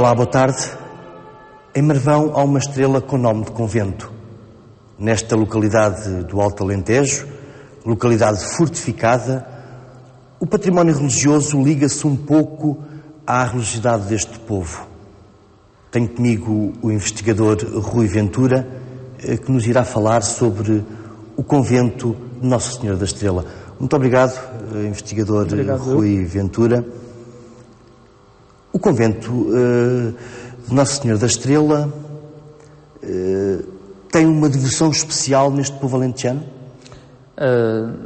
Olá, boa tarde. Em Marvão há uma estrela com nome de convento. Nesta localidade do Alto Alentejo, localidade fortificada, o património religioso liga-se um pouco à religiosidade deste povo. Tenho comigo o investigador Rui Ventura, que nos irá falar sobre o convento de Nossa Senhora da Estrela. Muito obrigado, investigador Rui Ventura. O convento de Nossa Senhora da Estrela tem uma devoção especial neste povo alentejano?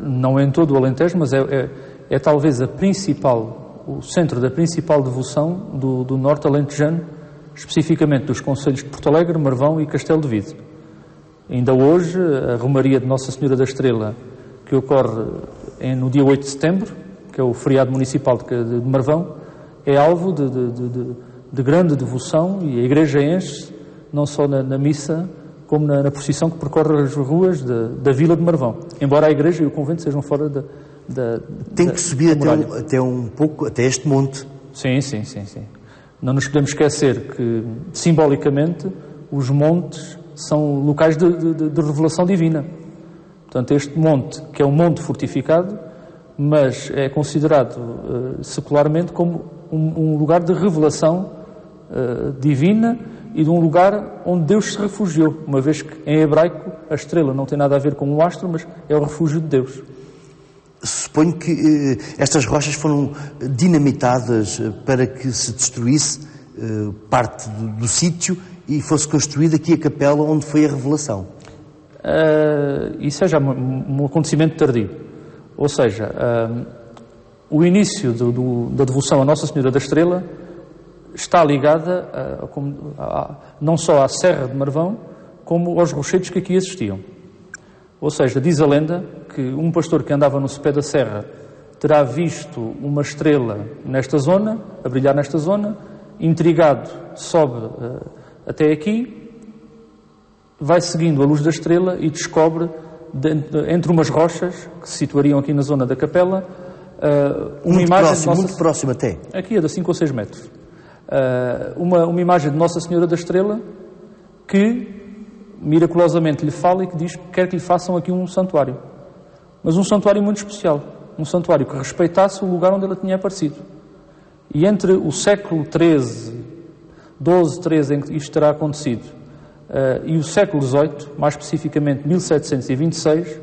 Não em todo o Alentejo, mas é talvez o centro da principal devoção do norte alentejano, especificamente dos concelhos de Porto Alegre, Marvão e Castelo de Vide. Ainda hoje, a Romaria de Nossa Senhora da Estrela, que ocorre no dia 8 de setembro, que é o feriado municipal de Marvão, é alvo de grande devoção, e a Igreja enche não só na missa, como na procissão que percorre as ruas da vila de Marvão, embora a Igreja e o convento sejam fora Tem que subir até este monte. Sim. Não nos podemos esquecer que, simbolicamente, os montes são locais de revelação divina. Portanto, este monte, que é um monte fortificado, mas é considerado secularmente como um lugar de revelação divina e de um lugar onde Deus se refugiou, uma vez que em hebraico a estrela não tem nada a ver com um astro, mas é o refúgio de Deus. Suponho que estas rochas foram dinamitadas para que se destruísse parte do sítio e fosse construída aqui a capela onde foi a revelação. Isso é já um acontecimento tardio. Ou seja, o início da devoção a Nossa Senhora da Estrela está ligada não só à Serra de Marvão, como aos rochedos que aqui existiam. Ou seja, diz a lenda que um pastor que andava no sopé da serra terá visto uma estrela nesta zona, a brilhar nesta zona, intrigado, sobe até aqui, vai seguindo a luz da estrela e descobre, entre umas rochas que se situariam aqui na zona da capela, uma imagem muito próximo até. Aqui é de 5 ou 6 metros. Uma imagem de Nossa Senhora da Estrela que miraculosamente lhe fala e que diz que quer que lhe façam aqui um santuário. Mas um santuário muito especial. Um santuário que respeitasse o lugar onde ela tinha aparecido. E entre o século XIII, em que isto terá acontecido, e o século XVIII, mais especificamente 1726,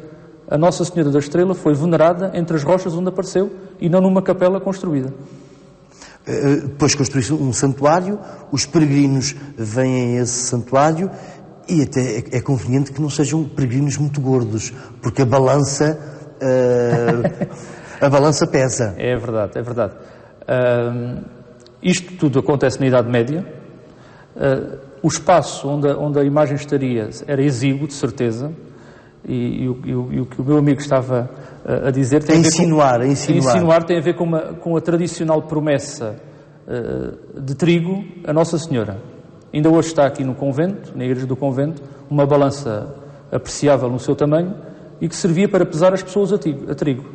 a Nossa Senhora da Estrela foi venerada entre as rochas onde apareceu e não numa capela construída. Depois construiu um santuário, os peregrinos vêm a esse santuário e até é conveniente que não sejam peregrinos muito gordos, porque a balança pesa. É verdade. Isto tudo acontece na Idade Média. O espaço onde a imagem estaria era exíguo, de certeza, e o que o meu amigo estava a dizer tem a insinuar tem a ver com a tradicional promessa de trigo a Nossa Senhora. Ainda hoje está aqui no convento, na igreja do convento, uma balança apreciável no seu tamanho e que servia para pesar as pessoas a trigo.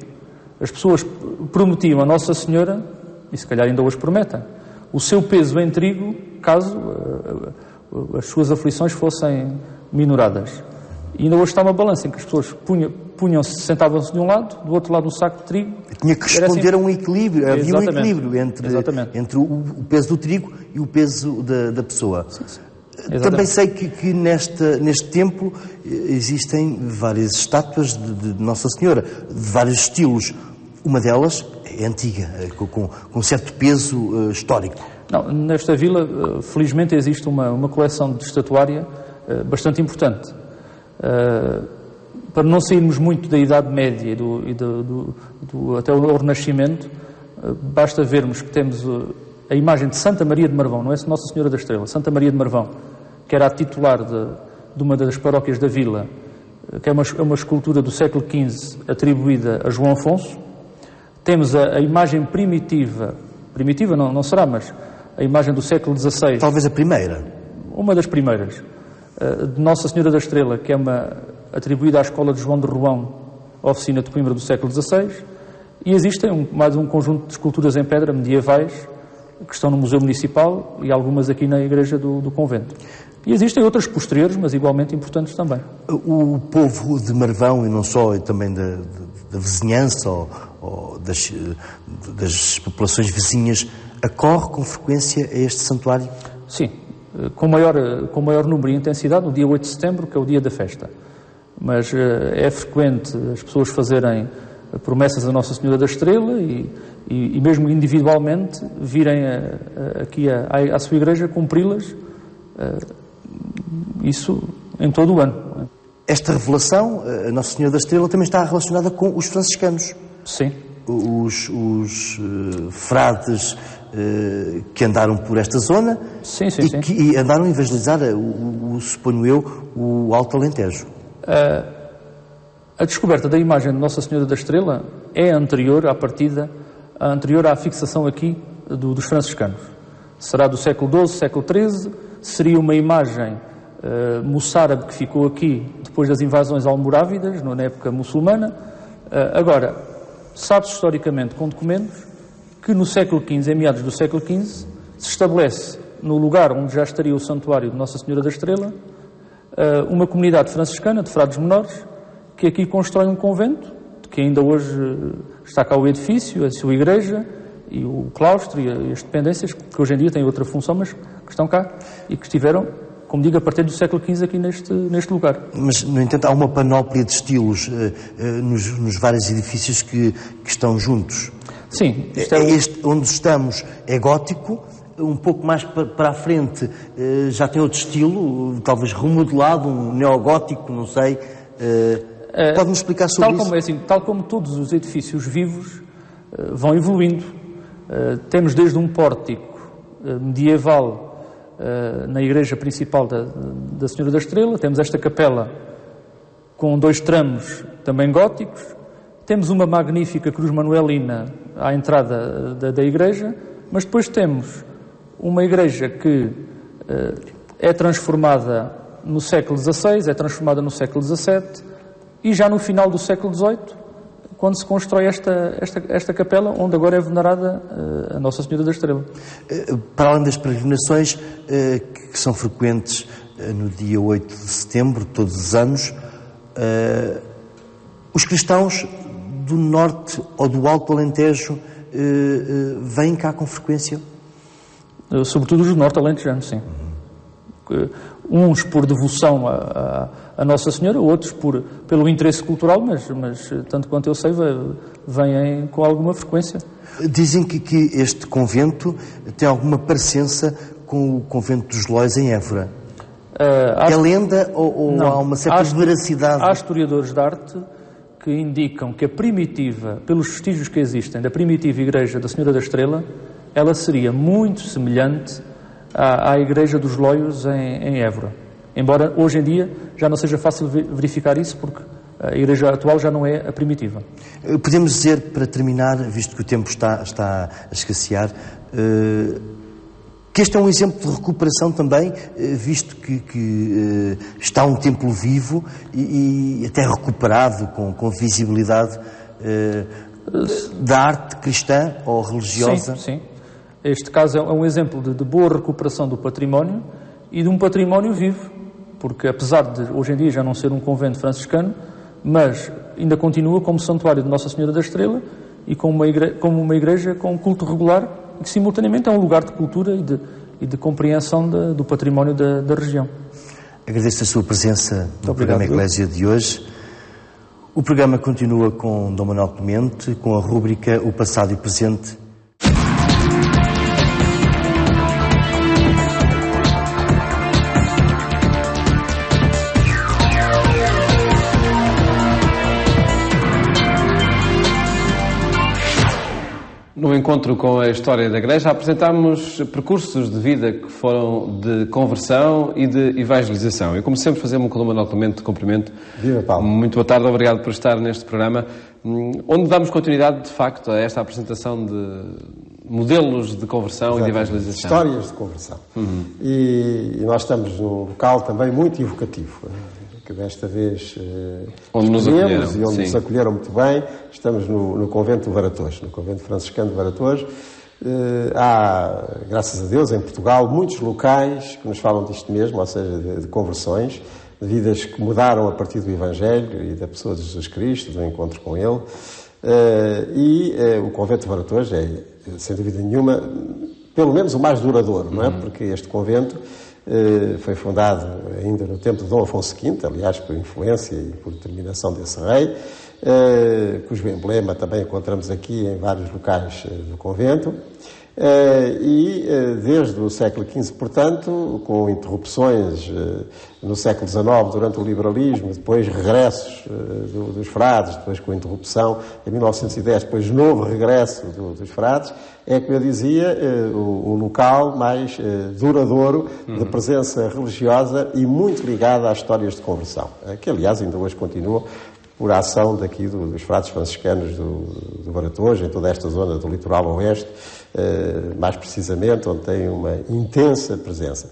As pessoas prometiam a Nossa Senhora, e se calhar ainda hoje prometem, o seu peso em trigo, caso as suas aflições fossem minoradas. E ainda hoje está uma balança em que as pessoas sentavam-se de um lado, do outro lado um saco de trigo. Tinha que responder a um equilíbrio, havia um equilíbrio entre o peso do trigo e o peso da pessoa. Sim. Também sei que neste templo existem várias estátuas de Nossa Senhora, de vários estilos. Uma delas é antiga, com certo peso histórico. Não, nesta vila, felizmente, existe uma coleção de estatuária bastante importante. Para não sairmos muito da Idade Média até o Renascimento, basta vermos que temos a imagem de Santa Maria de Marvão, não é Nossa Senhora da Estrela, Santa Maria de Marvão, que era a titular de uma das paróquias da vila, que é uma escultura do século XV atribuída a João Afonso. Temos a imagem primitiva não será, mas a imagem do século XVI. Talvez a primeira. Uma das primeiras. De Nossa Senhora da Estrela, que é atribuída à Escola de João de Roão, oficina de Coimbra do século XVI, e existem mais um conjunto de esculturas em pedra medievais que estão no Museu Municipal e algumas aqui na Igreja do Convento. E existem outras posteriores, mas igualmente importantes também. O povo de Marvão, e não só, e também da vizinhança ou das populações vizinhas, acorre com frequência a este santuário? Sim, com maior número e intensidade no dia 8 de setembro, que é o dia da festa. Mas é frequente as pessoas fazerem promessas a Nossa Senhora da Estrela e mesmo individualmente virem aqui à sua igreja cumpri-las, isso em todo o ano. Esta revelação, a Nossa Senhora da Estrela, também está relacionada com os franciscanos. Sim. Os frades que andaram por esta zona e andaram a evangelizar, suponho eu, o Alto Alentejo. A descoberta da imagem de Nossa Senhora da Estrela é anterior à fixação aqui dos franciscanos. Será do século XII, século XIII, seria uma imagem moçárabe que ficou aqui depois das invasões almorávidas, na época muçulmana. Agora, sabe-se historicamente com documentos que no século XV, em meados do século XV, se estabelece no lugar onde já estaria o santuário de Nossa Senhora da Estrela uma comunidade franciscana de frades menores que aqui constrói um convento, que ainda hoje está cá o edifício, a sua igreja e o claustro e as dependências, que hoje em dia têm outra função, mas que estão cá e que estiveram, como digo, a partir do século XV aqui neste lugar. Mas, no entanto, há uma panóplia de estilos nos vários edifícios que estão juntos. Sim. Este onde estamos é gótico, um pouco mais para a frente já tem outro estilo, talvez remodelado, um neogótico, não sei. Pode-me explicar sobre isso? Tal como todos os edifícios vivos vão evoluindo. Temos desde um pórtico medieval na igreja principal da Senhora da Estrela, temos esta capela com 2 tramos também góticos, temos uma magnífica cruz manuelina à entrada da igreja, mas depois temos uma igreja que é transformada no século XVI, é transformada no século XVII e já no final do século XVIII, quando se constrói esta capela, onde agora é venerada a Nossa Senhora da Estrela. Para além das peregrinações que são frequentes no dia 8 de setembro, todos os anos, os cristãos do Norte ou do Alto Alentejo vêm cá com frequência? Sobretudo os do Norte Alentejanos, sim. Uns por devoção a Nossa Senhora, outros pelo interesse cultural, mas tanto quanto eu sei, vêm com alguma frequência. Dizem que este convento tem alguma parecença com o convento dos Lóis em Évora. É lenda ou não, há uma certa veracidade? Há historiadores de arte que indicam que pelos vestígios que existem da primitiva igreja da Senhora da Estrela, ela seria muito semelhante à igreja dos Lóios em Évora. Embora hoje em dia já não seja fácil verificar isso, porque a igreja atual já não é a primitiva. Podemos dizer, para terminar, visto que o tempo está a escassear, que este é um exemplo de recuperação também, visto que está um templo vivo e até recuperado, com visibilidade da arte cristã ou religiosa. Sim. Este caso é um exemplo de boa recuperação do património e de um património vivo, porque apesar de hoje em dia já não ser um convento franciscano, mas ainda continua como santuário de Nossa Senhora da Estrela e como uma igreja com culto regular, e que simultaneamente é um lugar de cultura e de compreensão do património da região. Agradeço a sua presença no programa Eclésia de hoje. O programa continua com Dom Manuel Clemente, com a rúbrica O Passado e Presente. No encontro com a história da Igreja, apresentámos percursos de vida que foram de conversão e de evangelização. Eu, como sempre, fazemos um Dom Manuel Clemente de cumprimento. Viva Paulo. Muito boa tarde, obrigado por estar neste programa, onde damos continuidade, de facto, a esta apresentação de modelos de conversão e de evangelização. Histórias de conversão. E nós estamos num local também muito evocativo, que desta vez onde nos acolheram, e onde nos acolheram muito bem. Estamos no convento de Varatojo, no convento franciscano de Varatojo, Há, graças a Deus, em Portugal, muitos locais que nos falam disto mesmo, ou seja, de conversões, de vidas que mudaram a partir do Evangelho e da pessoa de Jesus Cristo, do encontro com Ele. O Convento de Varatões é, sem dúvida nenhuma, pelo menos o mais duradouro, não é? Porque este convento foi fundado ainda no tempo de Dom Afonso V, aliás, por influência e por determinação desse rei, cujo emblema também encontramos aqui em vários locais do convento. Desde o século XV, portanto, com interrupções no século XIX durante o liberalismo, depois regressos dos frades, depois com a interrupção em 1910, depois novo regresso dos frades, é, como eu dizia, o local mais duradouro de presença religiosa e muito ligado às histórias de conversão, que aliás ainda hoje continuam por ação daqui dos frades franciscanos do Varatões, em toda esta zona do litoral oeste, mais precisamente, onde tem uma intensa presença.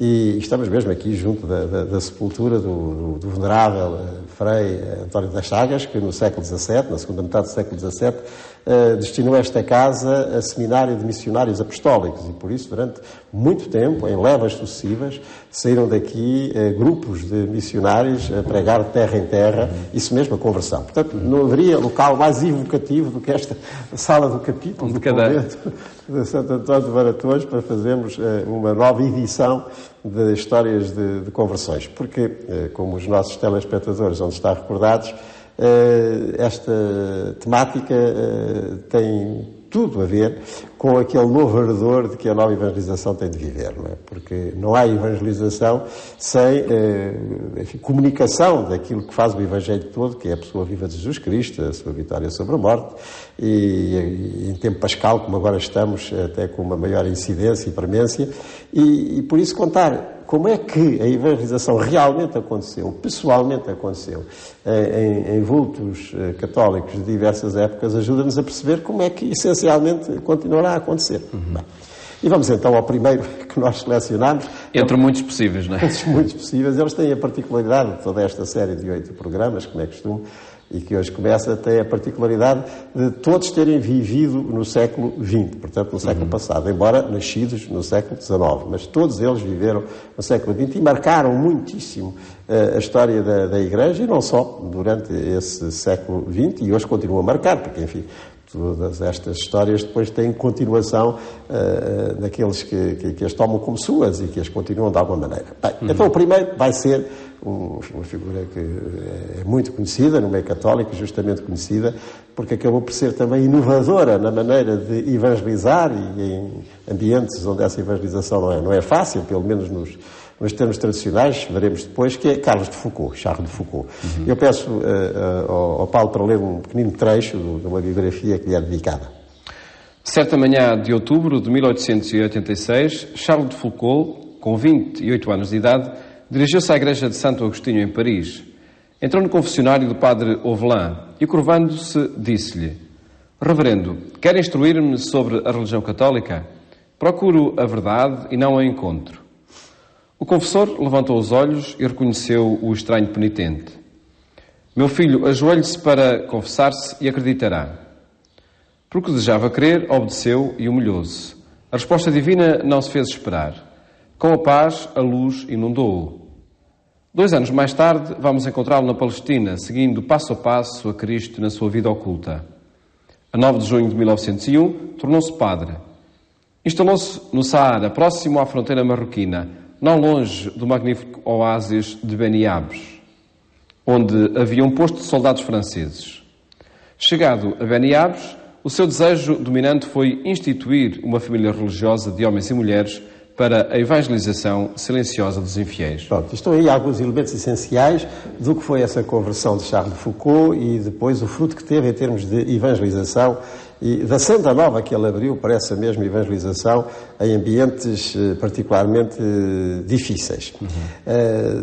E estamos mesmo aqui junto da sepultura do venerável Frei António das Chagas, que no século XVII, na segunda metade do século XVII, destinou esta casa a seminário de missionários apostólicos e, por isso, durante muito tempo, em levas sucessivas, saíram daqui grupos de missionários a pregar de terra em terra, isso mesmo, a conversão. Portanto, não haveria local mais evocativo do que esta sala do capítulo do convento de Santo António de Varatões para fazermos uma nova edição de histórias de conversões. Porque, como os nossos telespectadores vão estar recordados, esta temática tem tudo a ver com aquele novo ardor de que a nova evangelização tem de viver, não é? Porque não há evangelização sem comunicação daquilo que faz o Evangelho todo, que é a pessoa viva de Jesus Cristo, a sua vitória sobre a morte, e em tempo pascal, como agora estamos, até com uma maior incidência e premência, e por isso contar como é que a evangelização realmente aconteceu, pessoalmente aconteceu, em vultos católicos de diversas épocas, ajuda-nos a perceber como é que, essencialmente, continuará a acontecer. Bem, e vamos então ao primeiro que nós selecionámos. Entre muitos possíveis, não é? Entre muitos possíveis. Eles têm a particularidade de toda esta série de 8 programas, como é costume, e que hoje começa, tem a particularidade de todos terem vivido no século XX, portanto no século passado, embora nascidos no século XIX, mas todos eles viveram no século XX e marcaram muitíssimo a história da Igreja, e não só durante esse século XX, e hoje continuam a marcar, porque, enfim, todas estas histórias depois têm continuação naqueles que as tomam como suas e que as continuam de alguma maneira. Bem, então o primeiro vai ser uma figura que é muito conhecida no meio católico, justamente conhecida, porque acabou por ser também inovadora na maneira de evangelizar, e em ambientes onde essa evangelização não é fácil, pelo menos nos termos tradicionais, veremos depois, que é Carlos de Foucault, Charles de Foucault. Eu peço ao Paulo para ler um pequenino trecho de uma biografia que lhe é dedicada. Certa manhã de outubro de 1886, Charles de Foucault, com 28 anos de idade, dirigiu-se à igreja de Santo Agostinho, em Paris. Entrou no confessionário do padre Auvelin e, curvando-se, disse-lhe: Reverendo, quer instruir-me sobre a religião católica? Procuro a verdade e não a encontro. O confessor levantou os olhos e reconheceu o estranho penitente. Meu filho, ajoelhe-se para confessar-se e acreditará. Porque desejava crer, obedeceu e humilhou-se. A resposta divina não se fez esperar. Com a paz, a luz inundou-o. 2 anos mais tarde, vamos encontrá-lo na Palestina, seguindo passo a passo a Cristo na sua vida oculta. A 9 de junho de 1901, tornou-se padre. Instalou-se no Saara, próximo à fronteira marroquina, não longe do magnífico oásis de Beni Abs, onde havia um posto de soldados franceses. Chegado a Beni Abs, o seu desejo dominante foi instituir uma família religiosa de homens e mulheres para a evangelização silenciosa dos infiéis. Pronto, estão aí alguns elementos essenciais do que foi essa conversão de Charles de Foucault e depois o fruto que teve em termos de evangelização e da senda nova que ele abriu para essa mesma evangelização em ambientes particularmente difíceis.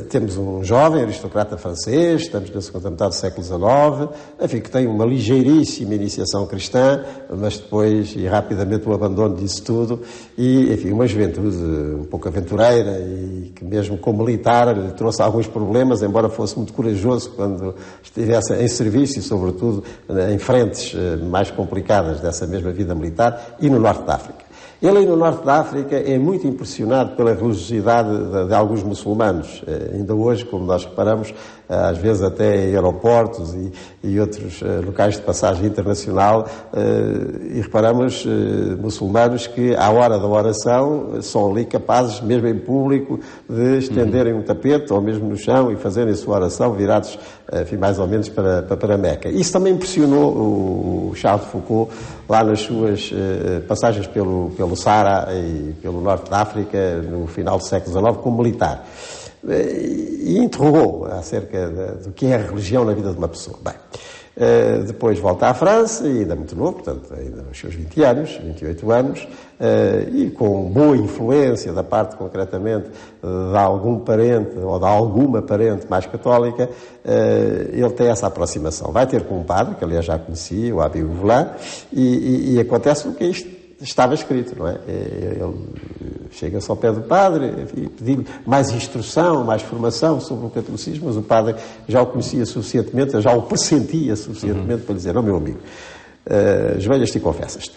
Temos um jovem aristocrata francês, estamos na segunda metade do século XIX, enfim, que tem uma ligeiríssima iniciação cristã, mas depois e rapidamente o abandono disso tudo e, enfim, uma juventude um pouco aventureira e que mesmo como militar lhe trouxe alguns problemas, embora fosse muito corajoso quando estivesse em serviço e, sobretudo, em frentes mais complicadas décadas dessa mesma vida militar e no Norte de África. Ele aí no Norte de África é muito impressionado pela religiosidade de alguns muçulmanos. Ainda hoje, como nós reparamos, às vezes até em aeroportos e outros locais de passagem internacional, e reparamos muçulmanos que, à hora da oração, são ali capazes, mesmo em público, de estenderem um tapete ou mesmo no chão e fazerem a sua oração virados, enfim, mais ou menos para Meca. Isso também impressionou o Charles de Foucault lá nas suas passagens pelo Saara e pelo Norte de África no final do século XIX como militar. E interrogou acerca do que é a religião na vida de uma pessoa. Bem, depois volta à França, e ainda muito novo, portanto, ainda nos seus 20 anos, 28 anos, e com boa influência da parte, concretamente, de algum parente, ou de alguma parente mais católica, ele tem essa aproximação. Vai ter com um padre, que aliás já conhecia, o Abbé Vauvelin, e acontece o que isto estava escrito, não é? Ele chega-se ao pé do padre e pediu-lhe mais instrução, mais formação sobre o catolicismo, mas o padre já o conhecia suficientemente, já o pressentia suficientemente para lhe dizer: não, meu amigo, ajoelhas-te e confessas-te.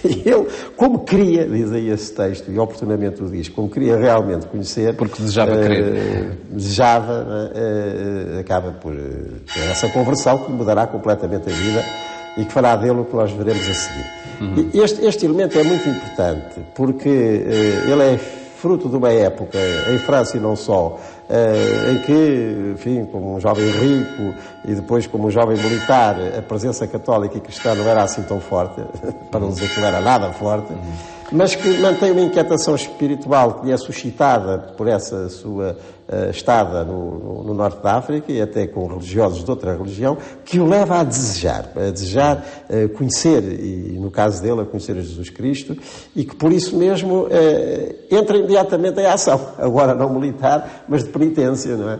E ele, como queria, diz aí esse texto, e oportunamente o diz, como queria realmente conhecer... Porque desejava crer. Desejava, acaba por ter essa conversão que mudará completamente a vida e que fará dele o que nós veremos a seguir. Este elemento é muito importante, porque ele é fruto de uma época, em França e não só, em que, enfim, como um jovem rico e depois como um jovem militar, a presença católica e cristã não era assim tão forte, para não dizer que não era nada forte, mas que mantém uma inquietação espiritual que lhe é suscitada por essa sua estada no Norte da África e até com religiosos de outra religião, que o leva a desejar conhecer, e no caso dele, a conhecer a Jesus Cristo, e que por isso mesmo entra imediatamente em ação, agora não militar, mas de penitência, não é?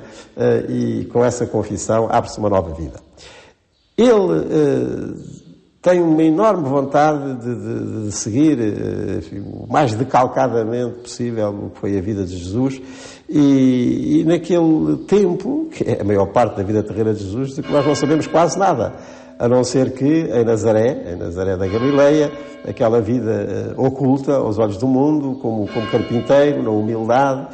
E com essa confissão abre-se uma nova vida. Ele tem uma enorme vontade de seguir enfim, o mais decalcadamente possível o que foi a vida de Jesus e naquele tempo, que é a maior parte da vida terrena de Jesus, de que nós não sabemos quase nada, a não ser que em Nazaré da Galileia, aquela vida oculta aos olhos do mundo, como carpinteiro, na humildade,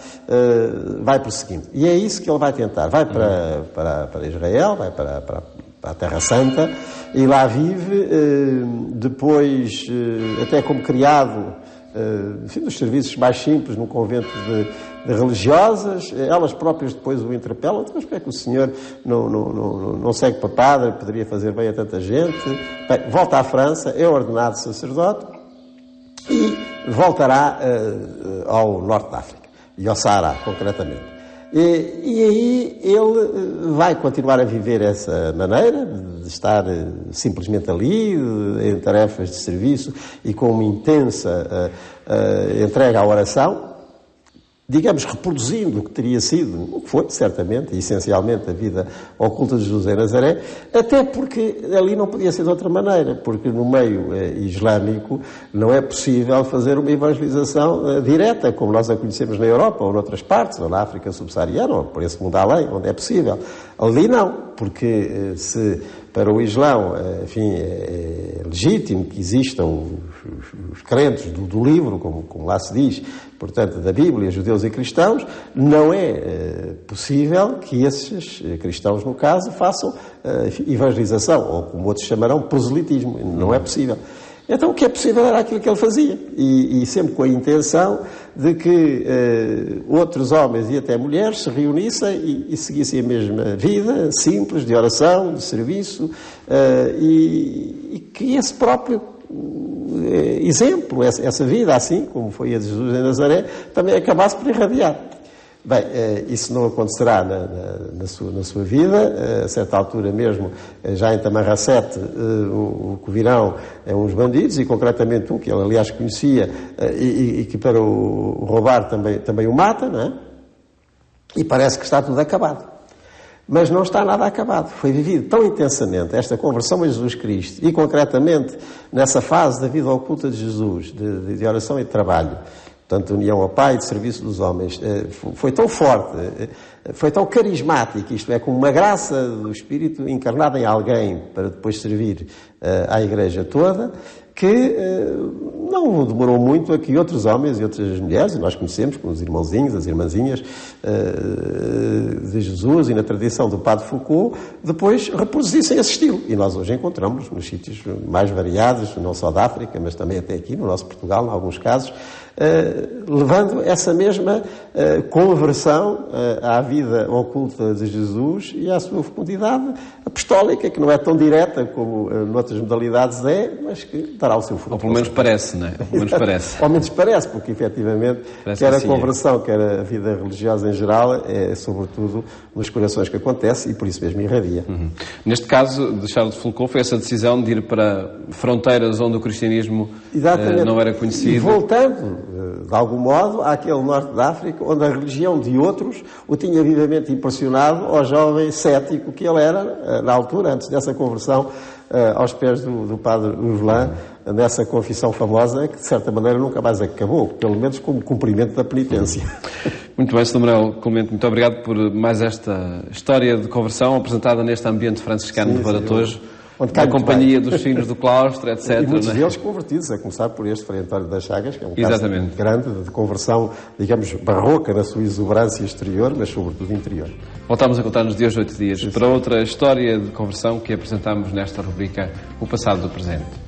vai prosseguindo. E é isso que ele vai tentar. Vai para Israel, vai para a Terra Santa, e lá vive, depois, até como criado, enfim, dos serviços mais simples, num convento de religiosas, elas próprias depois o interpelam: mas porque é que o senhor não segue para padre, poderia fazer bem a tanta gente? Bem, volta à França, é ordenado sacerdote e voltará ao Norte da África, e ao Saara, concretamente. E aí ele vai continuar a viver essa maneira de estar simplesmente ali, em tarefas de serviço e com uma intensa entrega à oração, digamos, reproduzindo o que teria sido, o que foi, certamente, e essencialmente, a vida oculta de Jesus em Nazaré, até porque ali não podia ser de outra maneira, porque no meio islâmico não é possível fazer uma evangelização direta, como nós a conhecemos na Europa, ou noutras partes, ou na África subsaariana, ou por esse mundo além, onde é possível. Ali não, porque se para o Islão, enfim, é legítimo que existam os crentes do livro, como lá se diz, portanto, da Bíblia, judeus e cristãos, não é possível que esses cristãos, no caso, façam evangelização, ou como outros chamarão, proselitismo. Não é possível. Então, o que é possível era aquilo que ele fazia. E sempre com a intenção de que outros homens e até mulheres se reunissem e seguissem a mesma vida, simples, de oração, de serviço, e que esse próprio exemplo, essa vida assim, como foi a de Jesus em Nazaré, também acabasse por irradiar. Bem, isso não acontecerá na sua vida. A certa altura mesmo, já em Tamarracete, o que virão uns bandidos, e concretamente um que ele, aliás, conhecia, e que para o roubar também o mata, não é? E parece que está tudo acabado. Mas não está nada acabado. Foi vivido tão intensamente esta conversão a Jesus Cristo, e concretamente nessa fase da vida oculta de Jesus, de oração e de trabalho, portanto, união ao Pai e de serviço dos homens, foi tão forte, foi tão carismático, isto é, com uma graça do Espírito encarnada em alguém para depois servir à Igreja toda, que não demorou muito a que outros homens e outras mulheres, e nós conhecemos, como os irmãozinhos, as irmãzinhas de Jesus e na tradição do Padre Foucault, depois reproduzissem esse estilo. E nós hoje encontramos nos sítios mais variados, não só da África, mas também até aqui no nosso Portugal, em alguns casos, levando essa mesma conversão à vida oculta de Jesus e à sua fecundidade apostólica, que não é tão direta como noutras modalidades mas que dará o seu fruto. Ou pelo menos parece, não é? Ou pelo menos parece. Ou menos parece, porque efetivamente, quer a conversão, quer a vida religiosa em geral, é sobretudo nos corações que acontece e por isso mesmo irradia. Neste caso de Charles de Foucault foi essa decisão de ir para fronteiras onde o cristianismo não era conhecido. E voltando, de algum modo, àquele norte da África, onde a religião de outros o tinha vivamente impressionado ao jovem cético que ele era, na altura, antes dessa conversão, aos pés do padre Urvelin, nessa confissão famosa, que de certa maneira nunca mais acabou, pelo menos como cumprimento da penitência. Muito bem, Sr. Manuel Clemente, muito obrigado por mais esta história de conversão apresentada neste ambiente franciscano de Badajoz. Na companhia dos sinos do claustro, etc. E muitos deles convertidos, a começar por este Frei António das Chagas, que é um caso Exatamente. grande de conversão, digamos, barroca na sua exuberância exterior, mas sobretudo interior. Voltamos a contar-nos de hoje 8 dias para outra história de conversão que apresentamos nesta rubrica O Passado do Presente.